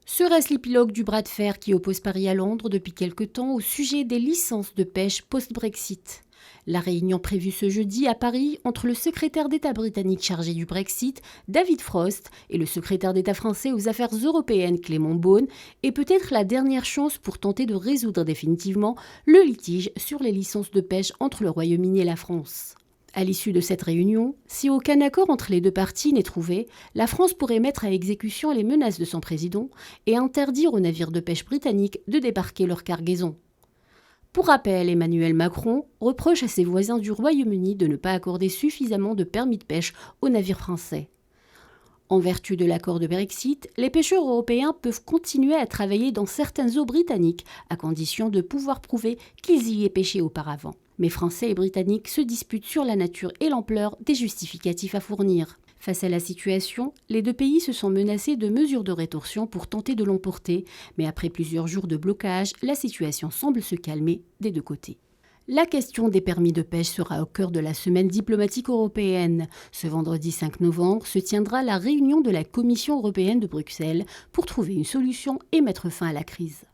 Serait-ce l'épilogue du bras de fer qui oppose Paris à Londres depuis quelque temps au sujet des licences de pêche post-Brexit? La réunion prévue ce jeudi à Paris entre le secrétaire d'État britannique chargé du Brexit, David Frost, et le secrétaire d'État français aux affaires européennes, Clément Beaune, est peut-être la dernière chance pour tenter de résoudre définitivement le litige sur les licences de pêche entre le Royaume-Uni et la France. À l'issue de cette réunion, si aucun accord entre les deux parties n'est trouvé, la France pourrait mettre à exécution les menaces de son président et interdire aux navires de pêche britanniques de débarquer leur cargaison. Pour rappel, Emmanuel Macron reproche à ses voisins du Royaume-Uni de ne pas accorder suffisamment de permis de pêche aux navires français. En vertu de l'accord de Brexit, les pêcheurs européens peuvent continuer à travailler dans certaines eaux britanniques, à condition de pouvoir prouver qu'ils y aient pêché auparavant. Mais Français et Britanniques se disputent sur la nature et l'ampleur des justificatifs à fournir. Face à la situation, les deux pays se sont menacés de mesures de rétorsion pour tenter de l'emporter, mais après plusieurs jours de blocage, la situation semble se calmer des deux côtés. La question des permis de pêche sera au cœur de la semaine diplomatique européenne. Ce vendredi 5 novembre se tiendra la réunion de la Commission européenne de Bruxelles pour trouver une solution et mettre fin à la crise.